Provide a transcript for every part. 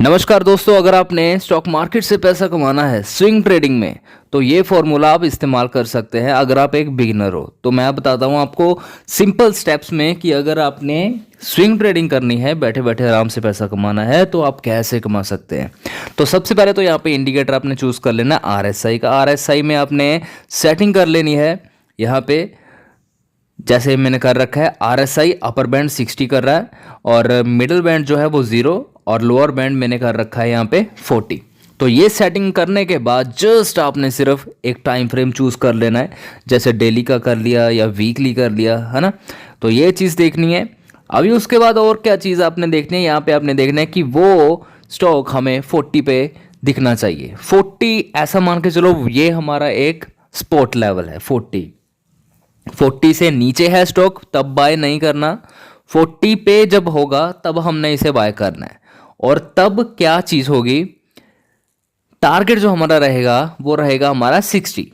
नमस्कार दोस्तों, अगर आपने स्टॉक मार्केट से पैसा कमाना है स्विंग ट्रेडिंग में तो ये फॉर्मूला आप इस्तेमाल कर सकते हैं अगर आप एक बिगिनर हो। तो मैं बताता हूँ आपको सिंपल स्टेप्स में कि अगर आपने स्विंग ट्रेडिंग करनी है, बैठे बैठे आराम से पैसा कमाना है तो आप कैसे कमा सकते हैं। तो सबसे पहले तो यहाँ पे इंडिकेटर आपने चूज़ कर लेना RSI का। RSI में आपने सेटिंग कर लेनी है। यहाँ पे जैसे मैंने कर रखा है RSI अपर बैंड 60 कर रहा है और मिडिल बैंड जो है वो 0 और लोअर बैंड मैंने कर रखा है यहाँ पे 40। तो ये सेटिंग करने के बाद जस्ट आपने सिर्फ एक टाइम फ्रेम चूज़ कर लेना है, जैसे डेली का कर लिया या वीकली कर लिया, है ना। तो ये चीज़ देखनी है। अभी उसके बाद और क्या चीज़ आपने देखनी है, यहाँ पे आपने देखना है कि वो स्टॉक हमें 40 पे दिखना चाहिए। 40 ऐसा मान के चलो ये हमारा एक स्पॉट लेवल है। 40 से नीचे है स्टॉक तब बाय नहीं करना। 40 पे जब होगा तब हमने इसे बाय करना है। और तब क्या चीज़ होगी, टारगेट जो हमारा रहेगा वो रहेगा हमारा 60।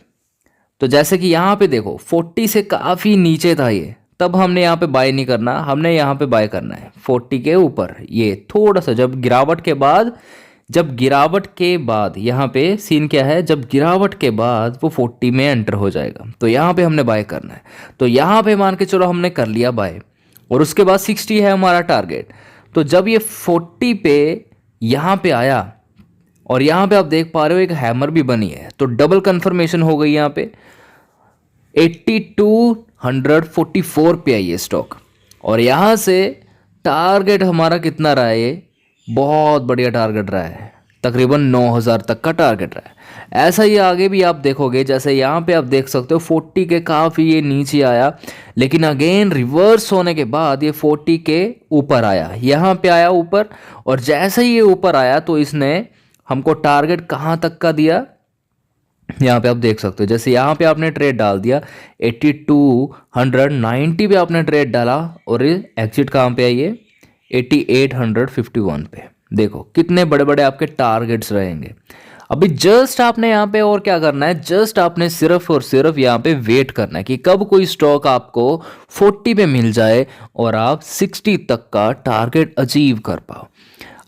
तो जैसे कि यहाँ पे देखो 40 से काफ़ी नीचे था ये, तब हमने यहाँ पे बाय नहीं करना, हमने यहाँ पे बाय करना है 40 के ऊपर। ये थोड़ा सा जब गिरावट के बाद यहाँ पे सीन क्या है, जब गिरावट के बाद वो 40 में एंटर हो जाएगा तो यहाँ पे हमने बाय करना है। तो यहाँ पे मान के चलो हमने कर लिया बाय और उसके बाद 60 है हमारा टारगेट। तो जब ये 40 पे यहाँ पे आया और यहाँ पे आप देख पा रहे हो एक हैमर भी बनी है, तो डबल कंफर्मेशन हो गई। यहाँ पे 8244 पे आई है स्टॉक और यहाँ से टारगेट हमारा कितना रहा है, ये बहुत बढ़िया टारगेट रहा है, तकरीबन 9000 तक का टारगेट रहा है। ऐसा ही आगे भी आप देखोगे, जैसे यहाँ पे आप देख सकते हो 40 के काफ़ी ये नीचे आया, लेकिन अगेन रिवर्स होने के बाद ये 40 के ऊपर आया, यहाँ पे आया ऊपर। और जैसे ही ये ऊपर आया तो इसने हमको टारगेट कहाँ तक का दिया, यहाँ पे आप देख सकते हो। जैसे यहाँ पे आपने ट्रेड डाल दिया 8290 पे आपने ट्रेड डाला और एग्जिट कहाँ पे आई है 8851 पे। देखो कितने बड़े बड़े आपके टारगेट्स रहेंगे। अभी जस्ट आपने यहाँ पे और क्या करना है, जस्ट आपने सिर्फ और सिर्फ यहाँ पे वेट करना है कि कब कोई स्टॉक आपको 40 पे मिल जाए और आप 60 तक का टारगेट अचीव कर पाओ।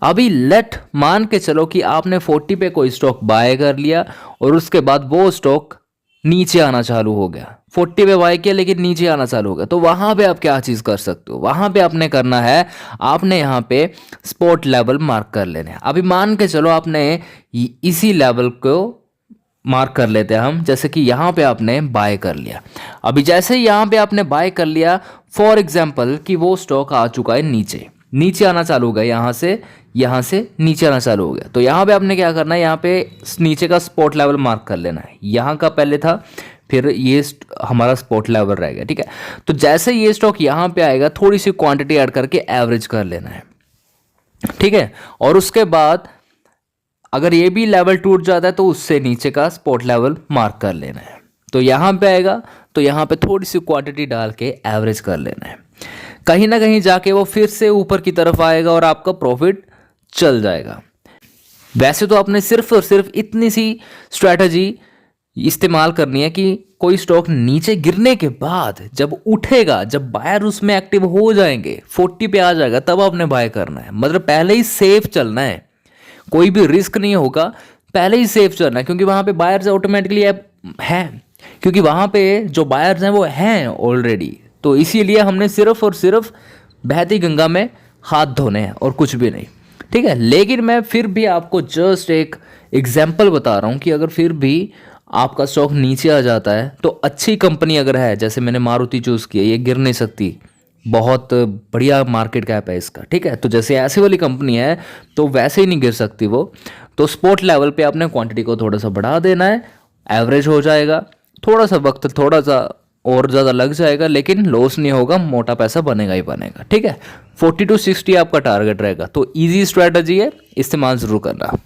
अभी लेट मान के चलो कि आपने 40 पे कोई स्टॉक बाय कर लिया और उसके बाद वो स्टॉक नीचे आना चालू हो गया। 40 पे बाय किया लेकिन नीचे आना चालू हो गया, तो वहां पे आप क्या चीज़ कर सकते हो, वहां पे आपने करना है, आपने यहाँ पे स्पॉट लेवल मार्क कर लेने हैं। अभी मान के चलो आपने इसी लेवल को मार्क कर लेते हैं हम, जैसे कि यहाँ पे आपने बाय कर लिया। अभी जैसे ही यहाँ पे आपने बाय कर लिया, फॉर एग्जाम्पल कि वो स्टॉक आ चुका है नीचे आना चालू हो गया, यहाँ से नीचे आना चालू हो गया। तो यहाँ पे आपने क्या करना है, यहाँ पे नीचे का स्पॉट लेवल मार्क कर लेना है। यहाँ का पहले था, फिर ये हमारा स्पॉट लेवल रह गया, ठीक है। तो जैसे ये स्टॉक यहाँ पे आएगा, थोड़ी सी क्वांटिटी ऐड करके एवरेज कर लेना है, ठीक है। और उसके बाद अगर ये भी लेवल टूट जाता है तो उससे नीचे का स्पॉट लेवल मार्क कर लेना है। तो यहाँ पे आएगा तो यहाँ पे थोड़ी सी क्वांटिटी डाल के एवरेज कर लेना है। कहीं ना कहीं जाके वो फिर से ऊपर की तरफ आएगा और आपका प्रॉफिट चल जाएगा। वैसे तो आपने सिर्फ और सिर्फ इतनी सी स्ट्रैटेजी इस्तेमाल करनी है कि कोई स्टॉक नीचे गिरने के बाद जब उठेगा, जब बायर उसमें एक्टिव हो जाएंगे, 40 पे आ जाएगा, तब आपने बाय करना है। मतलब पहले ही सेफ चलना है, कोई भी रिस्क नहीं होगा, पहले ही सेफ चलना है, क्योंकि वहां पे बायर्स ऑटोमेटिकली हैं, क्योंकि वहां पे जो बायर्स हैं वो हैं ऑलरेडी। तो इसीलिए हमने सिर्फ और सिर्फ बहती गंगा में हाथ धोने हैं और कुछ भी नहीं, ठीक है। लेकिन मैं फिर भी आपको जस्ट एक एग्जाम्पल बता रहा हूँ कि अगर फिर भी आपका स्टॉक नीचे आ जाता है तो अच्छी कंपनी अगर है, जैसे मैंने मारुति चूज़ किया, ये गिर नहीं सकती, बहुत बढ़िया मार्केट कैप है इसका, ठीक है। तो जैसे ऐसी वाली कंपनी है तो वैसे ही नहीं गिर सकती वो। तो स्पॉट लेवल पे आपने क्वांटिटी को थोड़ा सा बढ़ा देना है, एवरेज हो जाएगा। थोड़ा सा वक्त थोड़ा सा और ज़्यादा लग जाएगा, लेकिन लॉस नहीं होगा, मोटा पैसा बनेगा ही बनेगा, ठीक है। 40 to 60 आपका टारगेट रहेगा। तो ईजी स्ट्रैटेजी है, इस्तेमाल ज़रूर करना।